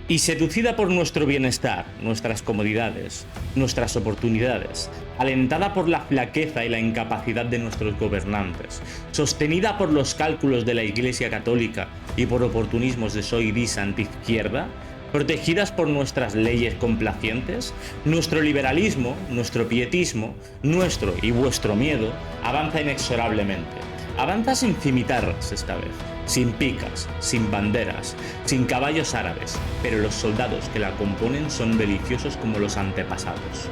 Y seducida por nuestro bienestar, nuestras comodidades, nuestras oportunidades, alentada por la flaqueza y la incapacidad de nuestros gobernantes, sostenida por los cálculos de la Iglesia Católica y por oportunismos de soy dis antiizquierda, protegidas por nuestras leyes complacientes, nuestro liberalismo, nuestro pietismo, nuestro y vuestro miedo avanza inexorablemente. Avanza sin cimitarras esta vez, sin picas, sin banderas, sin caballos árabes, pero los soldados que la componen son deliciosos como los antepasados.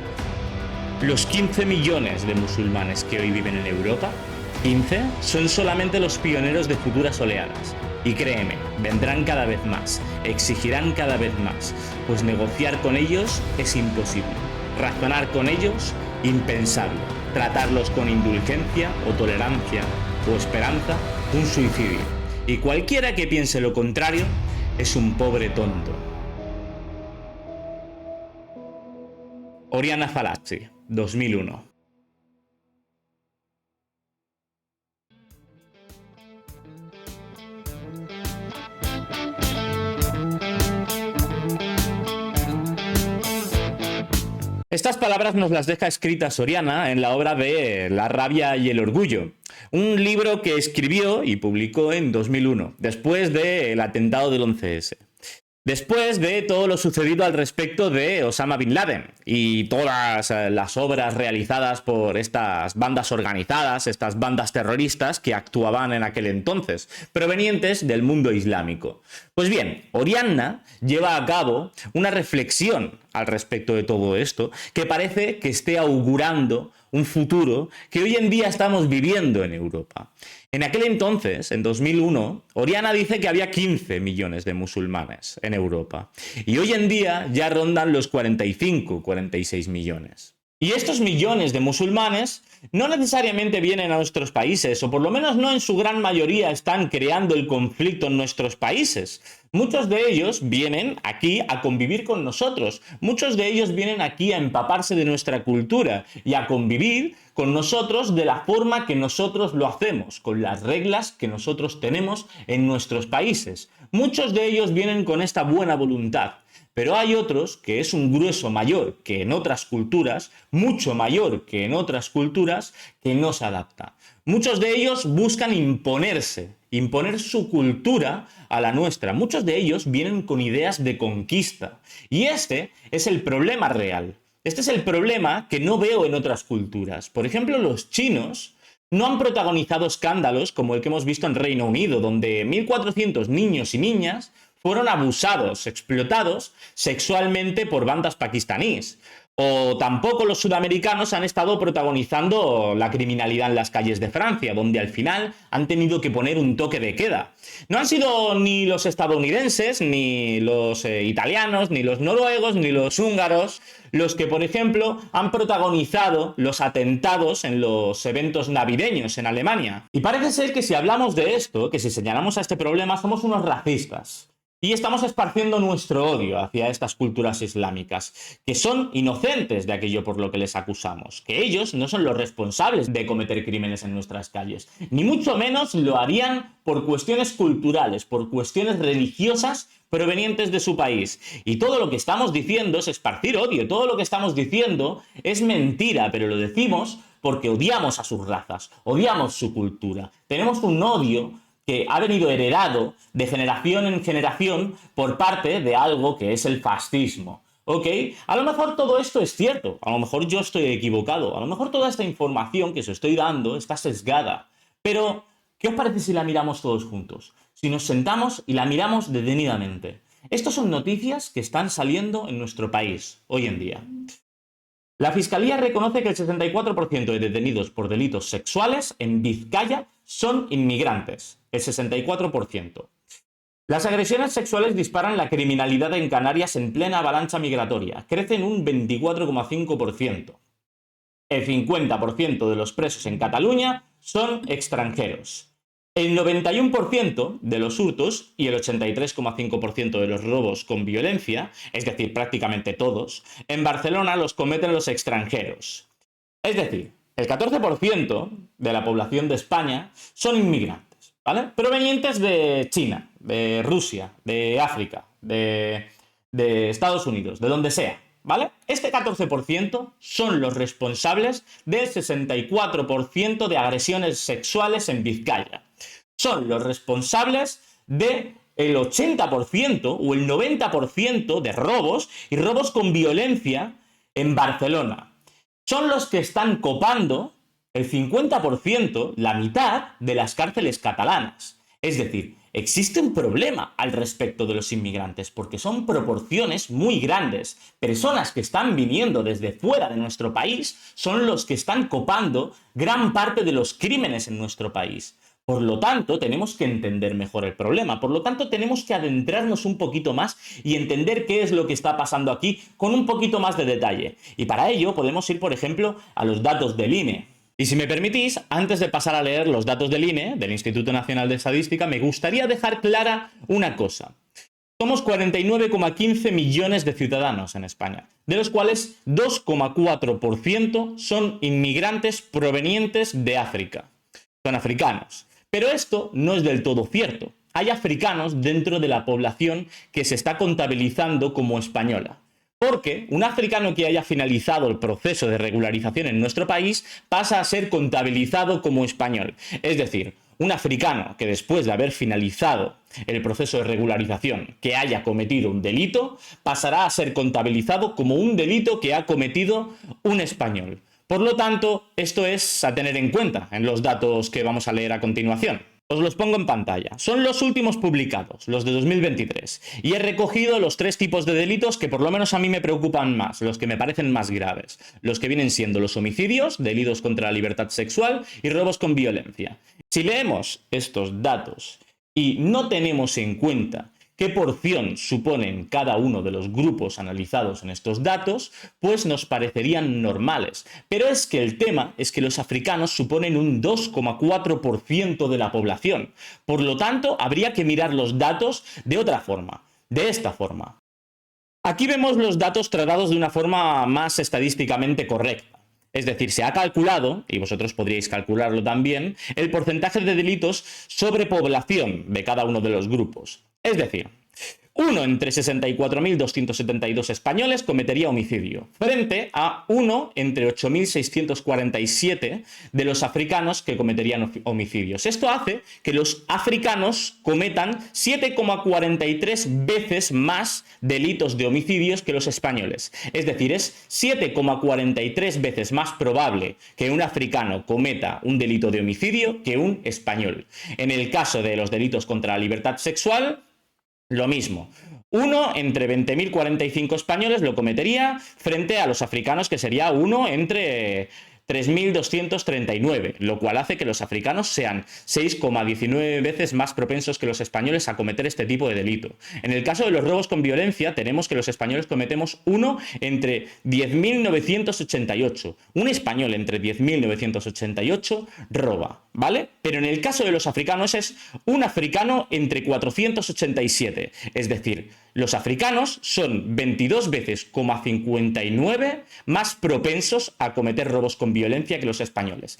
Los 15 millones de musulmanes que hoy viven en Europa, 15, son solamente los pioneros de futuras oleadas. Y créeme, vendrán cada vez más, exigirán cada vez más, pues negociar con ellos es imposible. Razonar con ellos, impensable. Tratarlos con indulgencia o tolerancia o esperanza, un suicidio. Y cualquiera que piense lo contrario es un pobre tonto. Oriana Fallaci, 2001. Estas palabras nos las deja escritas Oriana en la obra de La rabia y el orgullo, un libro que escribió y publicó en 2001, después del atentado del 11S. Después de todo lo sucedido al respecto de Osama Bin Laden y todas las obras realizadas por estas bandas organizadas, estas bandas terroristas que actuaban en aquel entonces, provenientes del mundo islámico. Pues bien, Oriana lleva a cabo una reflexión al respecto de todo esto que parece que esté augurando un futuro que hoy en día estamos viviendo en Europa. En aquel entonces, en 2001, Oriana dice que había 15 millones de musulmanes en Europa y hoy en día ya rondan los 45, 46 millones. Y estos millones de musulmanes no necesariamente vienen a nuestros países, o por lo menos no en su gran mayoría están creando el conflicto en nuestros países. Muchos de ellos vienen aquí a convivir con nosotros, muchos de ellos vienen aquí a empaparse de nuestra cultura y a convivir con nosotros de la forma que nosotros lo hacemos, con las reglas que nosotros tenemos en nuestros países. Muchos de ellos vienen con esta buena voluntad. Pero hay otros que es un grueso mayor que en otras culturas, mucho mayor que en otras culturas, que no se adapta. Muchos de ellos buscan imponerse, imponer su cultura a la nuestra. Muchos de ellos vienen con ideas de conquista. Y este es el problema real. Este es el problema que no veo en otras culturas. Por ejemplo, los chinos no han protagonizado escándalos como el que hemos visto en Reino Unido, donde 1.400 niños y niñas fueron abusados, explotados sexualmente por bandas pakistaníes. O tampoco los sudamericanos han estado protagonizando la criminalidad en las calles de Francia, donde al final han tenido que poner un toque de queda. No han sido ni los estadounidenses, ni los italianos, ni los noruegos, ni los húngaros los que, por ejemplo, han protagonizado los atentados en los eventos navideños en Alemania. Y parece ser que si hablamos de esto, que si señalamos a este problema, somos unos racistas. Y estamos esparciendo nuestro odio hacia estas culturas islámicas, que son inocentes de aquello por lo que les acusamos, que ellos no son los responsables de cometer crímenes en nuestras calles, ni mucho menos lo harían por cuestiones culturales, por cuestiones religiosas provenientes de su país. Y todo lo que estamos diciendo es esparcir odio, todo lo que estamos diciendo es mentira, pero lo decimos porque odiamos a sus razas, odiamos su cultura, tenemos un odio que ha venido heredado de generación en generación por parte de algo que es el fascismo. ¿Ok? A lo mejor todo esto es cierto, a lo mejor yo estoy equivocado, a lo mejor toda esta información que os estoy dando está sesgada, pero ¿qué os parece si la miramos todos juntos? Si nos sentamos y la miramos detenidamente. Estas son noticias que están saliendo en nuestro país hoy en día. La Fiscalía reconoce que el 64% de detenidos por delitos sexuales en Vizcaya son inmigrantes. El 64%. Las agresiones sexuales disparan la criminalidad en Canarias en plena avalancha migratoria. Crecen un 24,5%. El 50% de los presos en Cataluña son extranjeros. El 91% de los hurtos y el 83,5% de los robos con violencia, es decir, prácticamente todos, en Barcelona los cometen los extranjeros. Es decir, el 14% de la población de España son inmigrantes, ¿vale? Provenientes de China, de Rusia, de África, de de Estados Unidos, de donde sea, ¿vale? Este 14% son los responsables del 64% de agresiones sexuales en Vizcaya. Son los responsables del 80% o el 90% de robos y robos con violencia en Barcelona. Son los que están copando el 50%, la mitad, de las cárceles catalanas. Es decir, existe un problema al respecto de los inmigrantes, porque son proporciones muy grandes. Personas que están viniendo desde fuera de nuestro país son los que están copando gran parte de los crímenes en nuestro país. Por lo tanto, tenemos que entender mejor el problema. Por lo tanto, tenemos que adentrarnos un poquito más y entender qué es lo que está pasando aquí con un poquito más de detalle. Y para ello podemos ir, por ejemplo, a los datos del INE. Y si me permitís, antes de pasar a leer los datos del INE, del Instituto Nacional de Estadística, me gustaría dejar clara una cosa. Somos 49,15 millones de ciudadanos en España, de los cuales 2,4% son inmigrantes provenientes de África. Son africanos. Pero esto no es del todo cierto. Hay africanos dentro de la población que se está contabilizando como española. Porque un africano que haya finalizado el proceso de regularización en nuestro país pasa a ser contabilizado como español. Es decir, un africano que después de haber finalizado el proceso de regularización que haya cometido un delito, pasará a ser contabilizado como un delito que ha cometido un español. Por lo tanto, esto es a tener en cuenta en los datos que vamos a leer a continuación. Os los pongo en pantalla. Son los últimos publicados, los de 2023. Y he recogido los 3 tipos de delitos que por lo menos a mí me preocupan más, los que me parecen más graves. Los que vienen siendo los homicidios, delitos contra la libertad sexual y robos con violencia. Si leemos estos datos y no tenemos en cuenta qué porción suponen cada uno de los grupos analizados en estos datos, pues nos parecerían normales. Pero es que el tema es que los africanos suponen un 2,4% de la población. Por lo tanto, habría que mirar los datos de otra forma, de esta forma. Aquí vemos los datos tratados de una forma más estadísticamente correcta. Es decir, se ha calculado, y vosotros podríais calcularlo también, el porcentaje de delitos sobre población de cada uno de los grupos. Es decir, 1 entre 64.272 españoles cometería homicidio, frente a 1 entre 8.647 de los africanos que cometerían homicidios. Esto hace que los africanos cometan 7,43 veces más delitos de homicidios que los españoles. Es decir, es 7,43 veces más probable que un africano cometa un delito de homicidio que un español. En el caso de los delitos contra la libertad sexual, lo mismo. 1 entre 20.045 españoles lo cometería frente a los africanos, que sería 1 entre 3.239, lo cual hace que los africanos sean 6,19 veces más propensos que los españoles a cometer este tipo de delito. En el caso de los robos con violencia, tenemos que los españoles cometemos 1 entre 10.988. Un español entre 10.988 roba, ¿vale? Pero en el caso de los africanos es un africano entre 487. Es decir, los africanos son 22 veces, 59 más propensos a cometer robos con violencia que los españoles.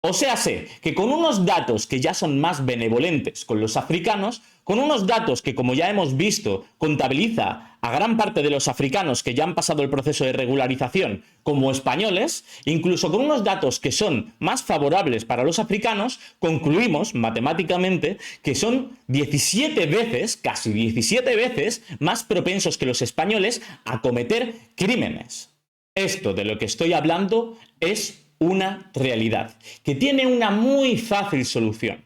O sea, sé que con unos datos que ya son más benevolentes con los africanos, con unos datos que, como ya hemos visto, contabiliza a gran parte de los africanos que ya han pasado el proceso de regularización como españoles, incluso con unos datos que son más favorables para los africanos, concluimos matemáticamente que son 17 veces, casi 17 veces, más propensos que los españoles a cometer crímenes. Esto de lo que estoy hablando es una realidad que tiene una muy fácil solución.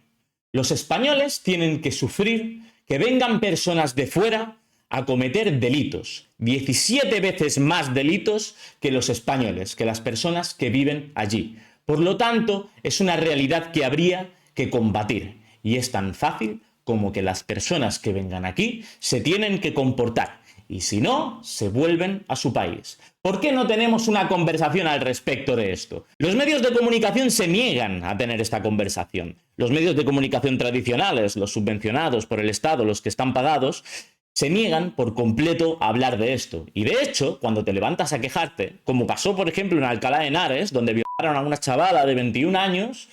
Los españoles tienen que sufrir que vengan personas de fuera a cometer delitos, 17 veces más delitos que los españoles, que las personas que viven allí. Por lo tanto, es una realidad que habría que combatir, y es tan fácil como que las personas que vengan aquí se tienen que comportar, y si no, se vuelven a su país. ¿Por qué no tenemos una conversación al respecto de esto? Los medios de comunicación se niegan a tener esta conversación. Los medios de comunicación tradicionales, los subvencionados por el Estado, los que están pagados, se niegan por completo a hablar de esto. Y de hecho, cuando te levantas a quejarte, como pasó por ejemplo en Alcalá de Henares, donde violaron a una chavala de 21 años,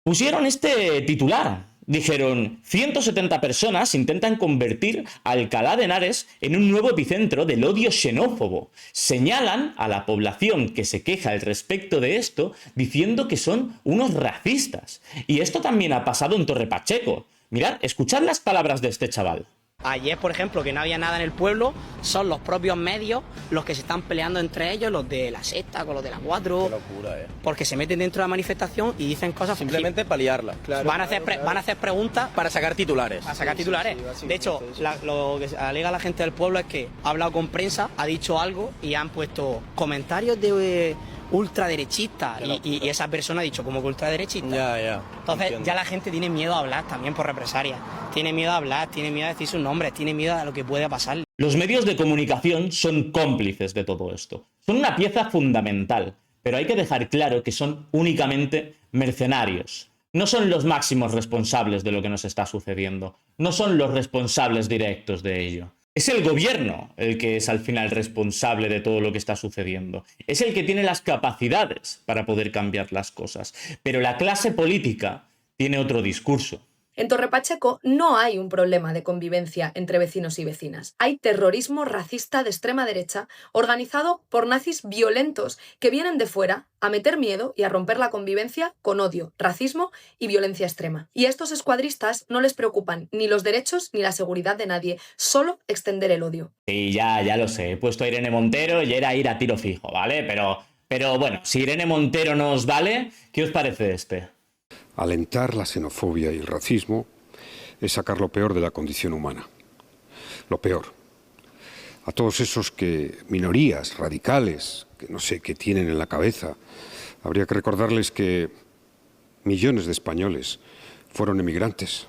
pusieron este titular Dijeron, 170 personas intentan convertir a Alcalá de Henares en un nuevo epicentro del odio xenófobo. Señalan a la población que se queja al respecto de esto diciendo que son unos racistas. Y esto también ha pasado en Torre Pacheco. Mirad, escuchad las palabras de este chaval. Ayer, por ejemplo, que no había nada en el pueblo, son los propios medios los que se están peleando entre ellos, los de la Sexta con los de la Cuatro. Qué locura, porque se meten dentro de la manifestación y dicen cosas simplemente para liarla. Claro, van a hacer preguntas para sacar titulares. Para sacar titulares. De hecho, lo que alega la gente del pueblo es que ha hablado con prensa, ha dicho algo y han puesto comentarios de ultraderechista y esa persona ha dicho como que ultraderechista. Ya. Entonces entiendo. ya la gente tiene miedo a hablar también por represalia. Tiene miedo a hablar, tiene miedo a decir sus nombres, tiene miedo a lo que puede pasarle. Los medios de comunicación son cómplices de todo esto. Son una pieza fundamental, pero hay que dejar claro que son únicamente mercenarios. No son los máximos responsables de lo que nos está sucediendo. No son los responsables directos de ello. Es el gobierno el que es al final responsable de todo lo que está sucediendo. Es el que tiene las capacidades para poder cambiar las cosas. Pero la clase política tiene otro discurso. En Torre Pacheco no hay un problema de convivencia entre vecinos y vecinas. Hay terrorismo racista de extrema derecha organizado por nazis violentos que vienen de fuera a meter miedo y a romper la convivencia con odio, racismo y violencia extrema. Y a estos escuadristas no les preocupan ni los derechos ni la seguridad de nadie, solo extender el odio. Sí, ya lo sé. He puesto a Irene Montero y era ir a tiro fijo, ¿vale? Pero bueno, si Irene Montero no os vale, ¿qué os parece este? Alentar la xenofobia y el racismo es sacar lo peor de la condición humana. Lo peor. A todos esos minorías radicales, que no sé qué tienen en la cabeza, habría que recordarles que millones de españoles fueron emigrantes.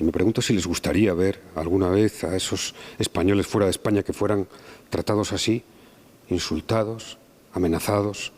Y me pregunto si les gustaría ver alguna vez a esos españoles fuera de España que fueran tratados así, insultados, amenazados.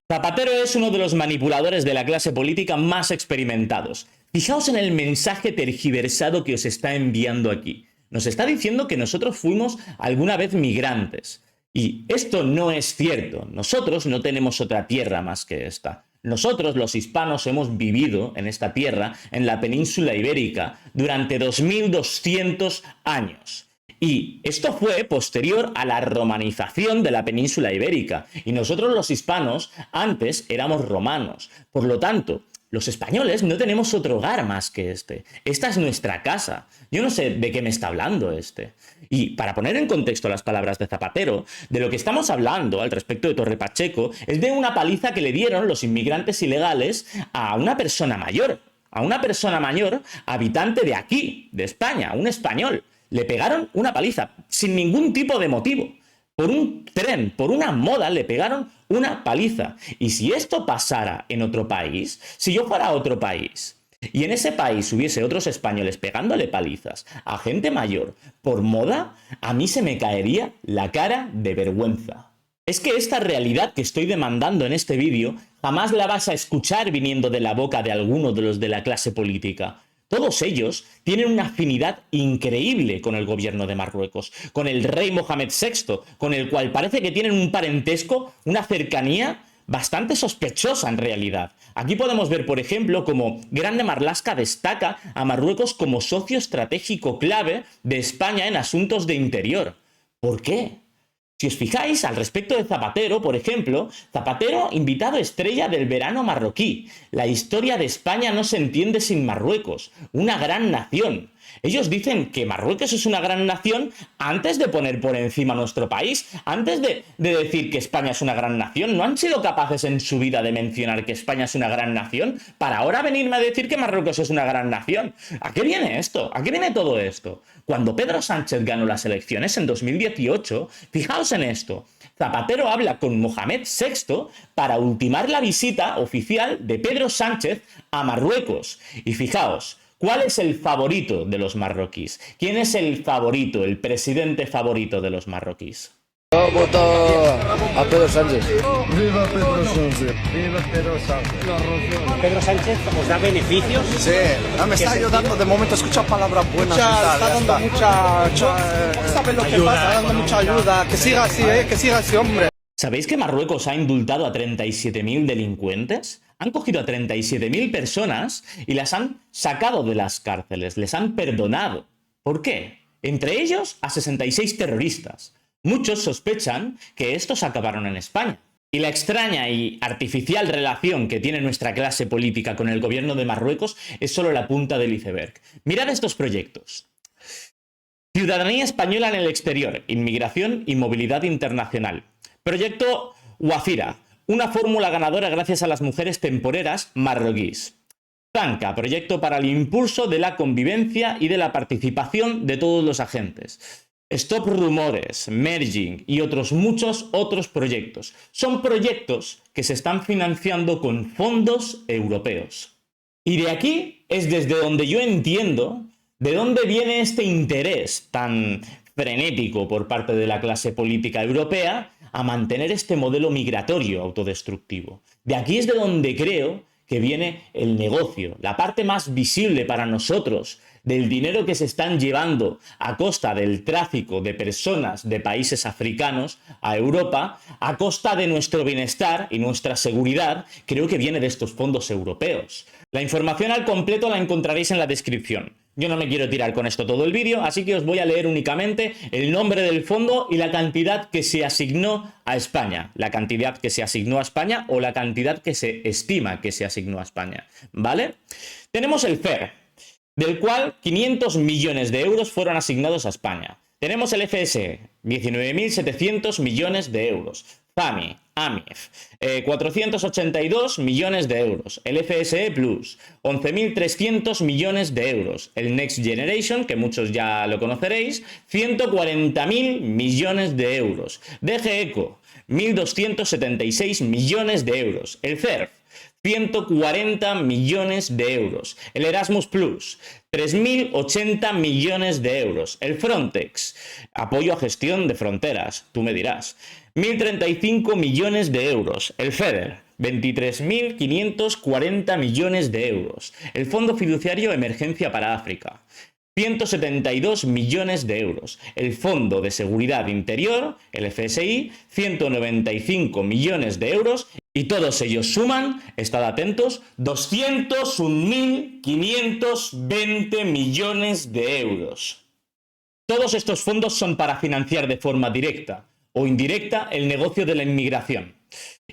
Zapatero es uno de los manipuladores de la clase política más experimentados. Fijaos en el mensaje tergiversado que os está enviando aquí. Nos está diciendo que nosotros fuimos alguna vez migrantes. Y esto no es cierto. Nosotros no tenemos otra tierra más que esta. Nosotros, los hispanos, hemos vivido en esta tierra, en la península ibérica, durante 2200 años. Y esto fue posterior a la romanización de la península ibérica. Y nosotros los hispanos antes éramos romanos. Por lo tanto, los españoles no tenemos otro hogar más que este. Esta es nuestra casa. Yo no sé de qué me está hablando este. Y para poner en contexto las palabras de Zapatero, de lo que estamos hablando al respecto de Torre Pacheco es de una paliza que le dieron los inmigrantes ilegales a una persona mayor. A una persona mayor habitante de aquí, de España, un español. Le pegaron una paliza, sin ningún tipo de motivo. Por un tren, por una moda, le pegaron una paliza. Y si esto pasara en otro país, si yo fuera a otro país, y en ese país hubiese otros españoles pegándole palizas a gente mayor por moda, a mí se me caería la cara de vergüenza. Es que esta realidad que estoy demandando en este vídeo jamás la vas a escuchar viniendo de la boca de alguno de los de la clase política. Todos ellos tienen una afinidad increíble con el gobierno de Marruecos, con el rey Mohamed VI, con el cual parece que tienen un parentesco, una cercanía bastante sospechosa en realidad. Aquí podemos ver, por ejemplo, cómo Grande Marlaska destaca a Marruecos como socio estratégico clave de España en asuntos de interior. ¿Por qué? Si os fijáis, al respecto de Zapatero, por ejemplo, Zapatero, invitado estrella del verano marroquí. La historia de España no se entiende sin Marruecos, una gran nación. Ellos dicen que Marruecos es una gran nación antes de poner por encima nuestro país, antes de decir que España es una gran nación. No han sido capaces en su vida de mencionar que España es una gran nación para ahora venirme a decir que Marruecos es una gran nación. ¿A qué viene esto? ¿A qué viene todo esto? Cuando Pedro Sánchez ganó las elecciones en 2018, fijaos en esto. Zapatero habla con Mohamed VI para ultimar la visita oficial de Pedro Sánchez a Marruecos. Y fijaos, ¿cuál es el favorito de los marroquíes? ¿Quién es el favorito, el presidente favorito de los marroquíes? Yo voto a Pedro Sánchez. ¡Viva Pedro Sánchez! ¡Viva Pedro Sánchez! Pedro Sánchez os da beneficios. Sí, me está ayudando de momento, escucha palabras buenas. Está dando mucha ¿sabes lo que pasa? Está dando mucha ayuda. Que siga así, que siga así, hombre. ¿Sabéis que Marruecos ha indultado a 37.000 delincuentes? Han cogido a 37.000 personas y las han sacado de las cárceles, les han perdonado. ¿Por qué? Entre ellos a 66 terroristas. Muchos sospechan que estos acabaron en España. Y la extraña y artificial relación que tiene nuestra clase política con el gobierno de Marruecos es solo la punta del iceberg. Mirad estos proyectos. Ciudadanía española en el exterior, inmigración y movilidad internacional. Proyecto Wafira, una fórmula ganadora gracias a las mujeres temporeras marroquíes. Zanca, proyecto para el impulso de la convivencia y de la participación de todos los agentes. Stop Rumores, Merging y otros muchos otros proyectos. Son proyectos que se están financiando con fondos europeos. Y de aquí es desde donde yo entiendo de dónde viene este interés tan frenético por parte de la clase política europea a mantener este modelo migratorio autodestructivo. De aquí es de donde creo que viene el negocio, la parte más visible para nosotros del dinero que se están llevando a costa del tráfico de personas de países africanos a Europa, a costa de nuestro bienestar y nuestra seguridad, creo que viene de estos fondos europeos. La información al completo la encontraréis en la descripción. Yo no me quiero tirar con esto todo el vídeo, así que os voy a leer únicamente el nombre del fondo y la cantidad que se asignó a España. La cantidad que se asignó a España o la cantidad que se estima que se asignó a España, ¿vale? Tenemos el FER, del cual 500 millones de euros fueron asignados a España. Tenemos el FSE, 19.700 millones de euros. FAMI, AMIF, 482 millones de euros. El FSE Plus, 11.300 millones de euros. El Next Generation, que muchos ya lo conoceréis, 140.000 millones de euros. DG ECO, 1.276 millones de euros. El CERF, 140 millones de euros. El Erasmus Plus, 3.080 millones de euros. El Frontex, apoyo a gestión de fronteras, tú me dirás, 1.035 millones de euros. El FEDER, 23.540 millones de euros. El Fondo Fiduciario Emergencia para África, 172 millones de euros. El Fondo de Seguridad Interior, el FSI, 195 millones de euros. Y todos ellos suman, estad atentos, 201.520 millones de euros. Todos estos fondos son para financiar de forma directa o indirecta el negocio de la inmigración.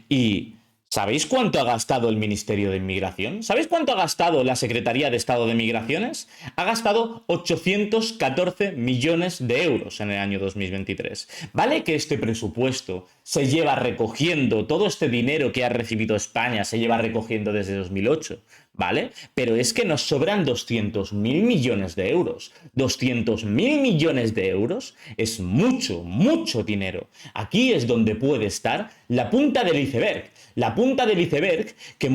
Y ¿sabéis cuánto ha gastado el Ministerio de Inmigración? ¿Sabéis cuánto ha gastado la Secretaría de Estado de Migraciones? Ha gastado 814 millones de euros en el año 2023. ¿Vale que este presupuesto se lleva recogiendo, todo este dinero que ha recibido España se lleva recogiendo desde 2008? ¿Vale? Pero es que nos sobran 200.000 millones de euros. 200.000 millones de euros es mucho, mucho dinero. Aquí es donde puede estar la punta del iceberg. La punta del iceberg que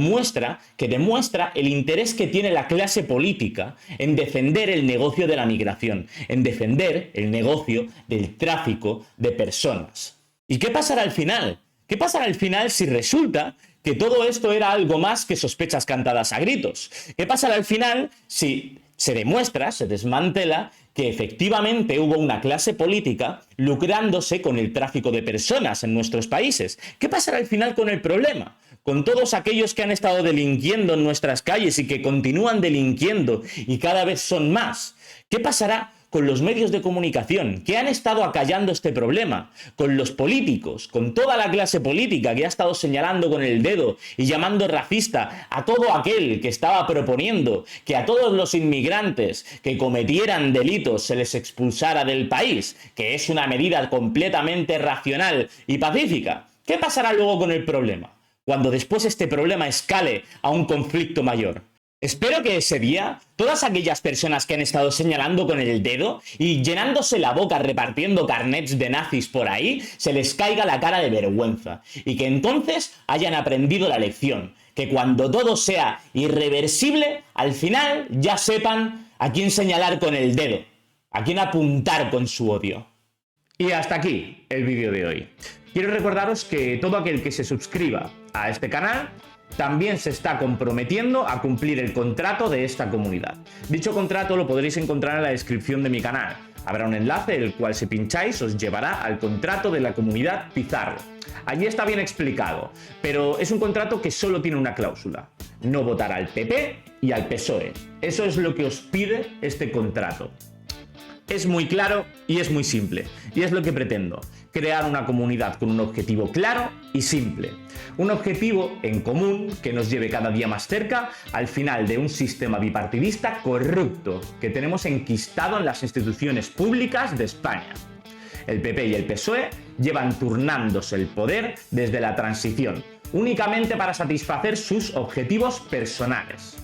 demuestra el interés que tiene la clase política en defender el negocio de la migración, en defender el negocio del tráfico de personas. ¿Y qué pasará al final? ¿Qué pasará al final si resulta que todo esto era algo más que sospechas cantadas a gritos? ¿Qué pasará al final si se demuestra, se desmantela que efectivamente hubo una clase política lucrándose con el tráfico de personas en nuestros países? ¿Qué pasará al final con el problema? Con todos aquellos que han estado delinquiendo en nuestras calles y que continúan delinquiendo y cada vez son más. ¿Qué pasará con los medios de comunicación que han estado acallando este problema? Con los políticos, con toda la clase política que ha estado señalando con el dedo y llamando racista a todo aquel que estaba proponiendo que a todos los inmigrantes que cometieran delitos se les expulsara del país, que es una medida completamente racional y pacífica. ¿Qué pasará luego con el problema? Cuando después este problema escale a un conflicto mayor. Espero que ese día todas aquellas personas que han estado señalando con el dedo y llenándose la boca repartiendo carnets de nazis por ahí, se les caiga la cara de vergüenza y que entonces hayan aprendido la lección, que cuando todo sea irreversible, al final ya sepan a quién señalar con el dedo, a quién apuntar con su odio. Y hasta aquí el vídeo de hoy. Quiero recordaros que todo aquel que se suscriba a este canal también se está comprometiendo a cumplir el contrato de esta comunidad. Dicho contrato lo podréis encontrar en la descripción de mi canal. Habrá un enlace el cual si pincháis os llevará al contrato de la comunidad Pizarro. Allí está bien explicado, pero es un contrato que solo tiene una cláusula: no votar al PP y al PSOE. Eso es lo que os pide este contrato. Es muy claro y es muy simple, y es lo que pretendo: crear una comunidad con un objetivo claro y simple. Un objetivo en común que nos lleve cada día más cerca al final de un sistema bipartidista corrupto que tenemos enquistado en las instituciones públicas de España. El PP y el PSOE llevan turnándose el poder desde la transición, únicamente para satisfacer sus objetivos personales.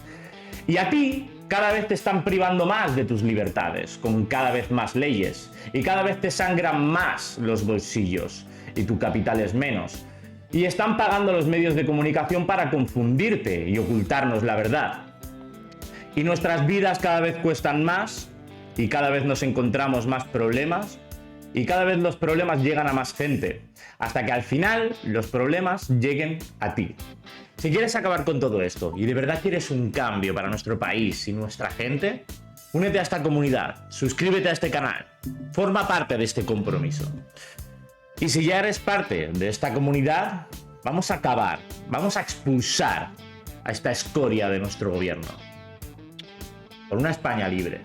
Y a ti cada vez te están privando más de tus libertades, con cada vez más leyes, y cada vez te sangran más los bolsillos, y tu capital es menos. Y están pagando los medios de comunicación para confundirte y ocultarnos la verdad. Y nuestras vidas cada vez cuestan más, y cada vez nos encontramos más problemas, y cada vez los problemas llegan a más gente, hasta que al final los problemas lleguen a ti. Si quieres acabar con todo esto y de verdad quieres un cambio para nuestro país y nuestra gente, únete a esta comunidad, suscríbete a este canal, forma parte de este compromiso. Y si ya eres parte de esta comunidad, vamos a acabar, vamos a expulsar a esta escoria de nuestro gobierno. Por una España libre.